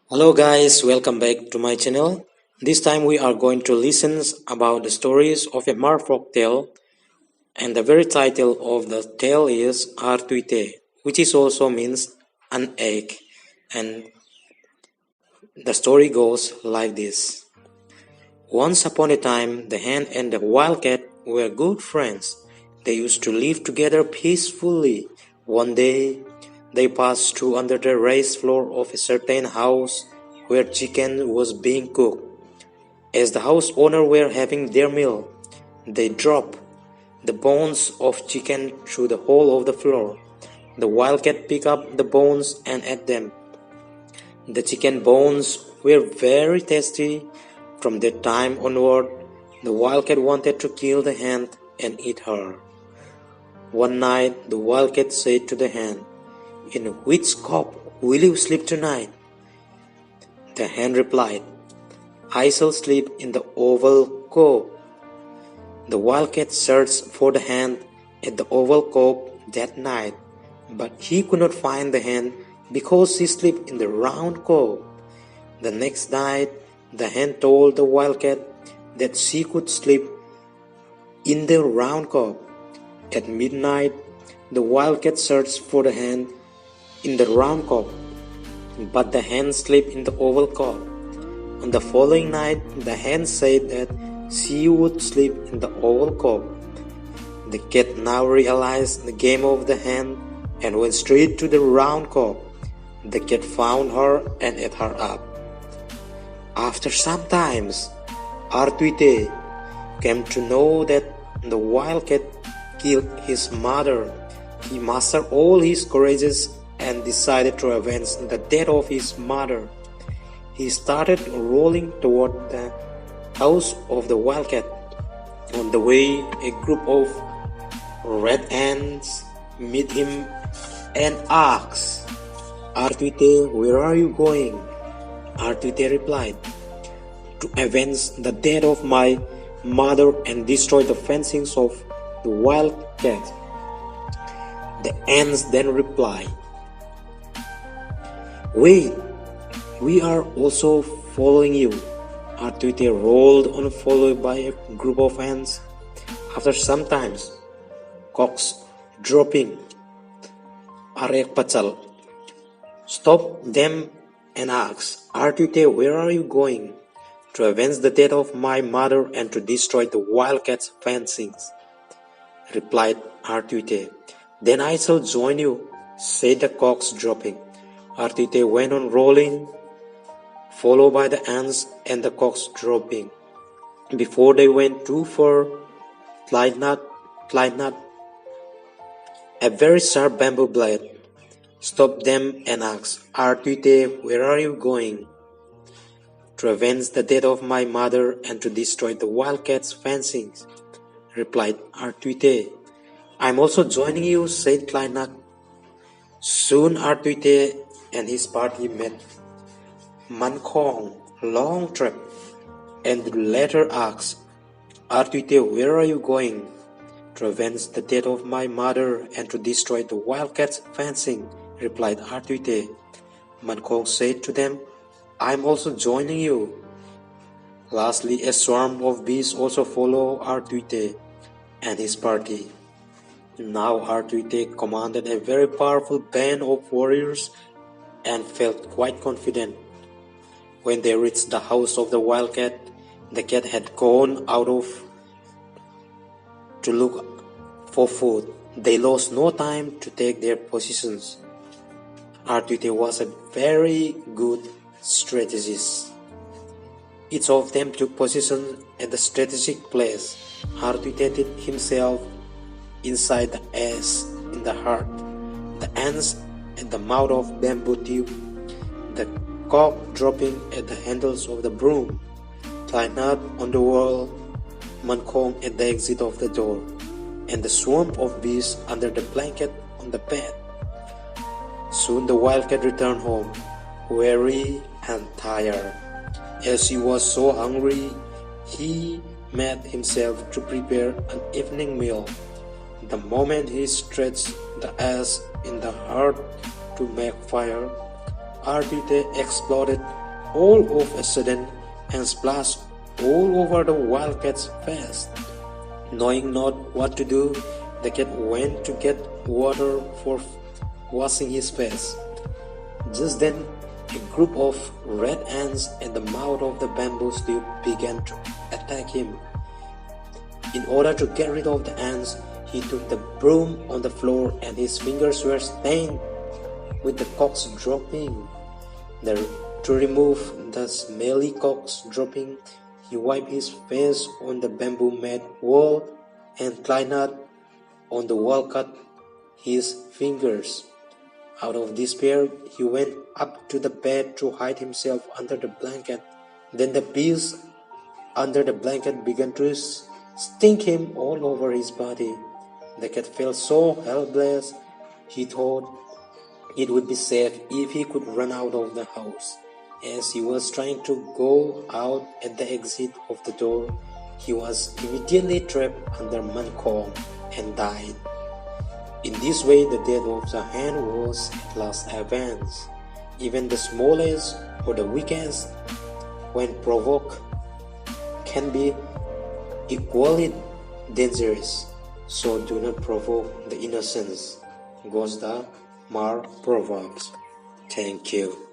Hello guys, welcome back to my channel. This time we are going to listen about the stories of a Hmar Folk Tale, and the very title of the tale is Artuite, which is also means an egg. And the story goes like this. Once upon a time, the hen and the wildcat were good friends. They used to live together peacefully. One day, they passed through under the raised floor of a certain house where chicken was being cooked. As the house owner were having their meal, they dropped the bones of chicken through the hole of the floor. The wildcat picked up the bones and ate them. The chicken bones were very tasty. From that time onward, the wildcat wanted to kill the hen and eat her. One night, the wildcat said to the hen, "In which coop will you sleep tonight?" The hen replied, "I shall sleep in the oval coop." The wildcat searched for the hen at the oval coop that night, but he could not find the hen because she slept in the round coop. The next night, the hen told the wildcat that she could sleep in the round coop. At midnight, the wildcat searched for the hen in the round coop, but the hen slept in the oval coop. On the following night, the hen said that she would sleep in the oval coop. The cat now realized the game of the hen and went straight to the round coop. The cat found her and ate her up. After some time, Artuite came to know that the wildcat killed his mother. He mustered all his courage and decided to avenge the death of his mother. He started rolling toward the house of the wildcat. On the way, a group of red ants met him and asked, "Artuite, where are you going?" Artuite replied, "To avenge the death of my mother and destroy the fencings of the wildcat." The ants then replied, "Wait, we are also following you." Artuite rolled on, followed by a group of ants. After some time, cocks dropping Arek Pacal stopped them and asked, "Artuite, where are you going?" "To avenge the death of my mother and to destroy the wildcat's fencings," replied Artuite. "Then I shall join you," said the cocks dropping. Artuite went on rolling, followed by the ants and the cocks dropping. Before they went too far, Tlinat, a very sharp bamboo blade, stopped them and asked, "Artuite, where are you going?" "To avenge the death of my mother and to destroy the wildcat's fencings," replied Artuite. "I'm also joining you," said Tlinat. Soon Artuite and his party met Mankong, Longtrap, and the latter asked, "Artuite, where are you going?" "To avenge the death of my mother and to destroy the wildcat's fencing," replied Artuite. Mankong said to them, "I'm also joining you." Lastly, a swarm of bees also followed Artuite and his party. Now Artuite commanded a very powerful band of warriors and felt quite confident. When they reached the house of the wildcat, the cat had gone out to look for food. They lost no time to take their positions. Artuite was a very good strategist. Each of them took position at the strategic place. Artuite hid himself inside the ash in the heart, the ants at the mouth of bamboo tube, the cock dropping at the handles of the broom, Tlinat on the wall, Mankong at the exit of the door, and the swarm of bees under the blanket on the bed. Soon the wildcat returned home, weary and tired. As he was so hungry, he made himself to prepare an evening meal. The moment he stretched the ash in the hearth to make fire, Artuite exploded all of a sudden and splashed all over the wildcat's face. Knowing not what to do, the cat went to get water for washing his face. Just then, a group of red ants at the mouth of the bamboo slope began to attack him. In order to get rid of the ants, he took the broom on the floor and his fingers were stained with the cocks dropping. To remove the smelly cocks dropping, he wiped his face on the bamboo-made wall and climbed on the wall cut his fingers. Out of despair, he went up to the bed to hide himself under the blanket. Then the bees under the blanket began to sting him all over his body. The cat felt so helpless, he thought it would be safe if he could run out of the house. As he was trying to go out at the exit of the door, he was immediately trapped under Mancomb and died. In this way, the death of the hen was at last avenged. Even the smallest or the weakest, when provoked, can be equally dangerous. So do not provoke the innocents, goes the Hmar Proverbs. Thank you.